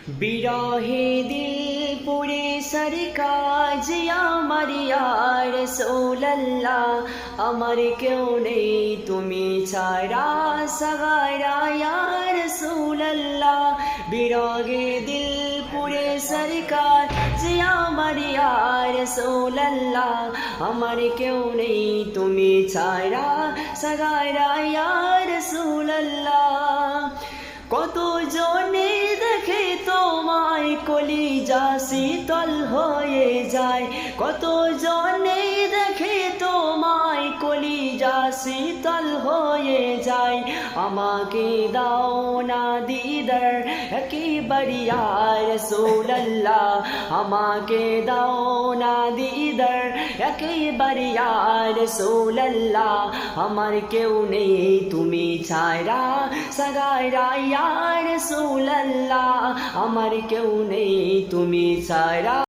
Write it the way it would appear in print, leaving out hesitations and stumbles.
বিরহে দিল পুড়ে সরকাজ আমার ইয়া রাসূলুল্লাহ আমার কেউ নেই তুমি ছাড়া সগারা ইয়া রাসূলুল্লাহ বিরহে দিল পুড়ে সরকাজ আমার ইয়া রাসূলুল্লাহ আমার কেউ নেই তুমি ছাড়া সগারা ইয়া রাসূলুল্লাহ কত জনে দেখে তোমায় কলিজা শীতল হয়ে যায় কত জনে দেখে তোমায় কলিজা শীতল হয়ে যায় আমাকে দাও না দিদার একেবার ইয়া রাসূলুল্লাহ আমাকে দাও না দিদার একেবার ইয়া রাসূলুল্লাহ আমার কেউ নেই তুমি ছাড়া সগারা ইয়া রাসূলুল্লাহ আমার কেউ নেই তুমি ছাড়া।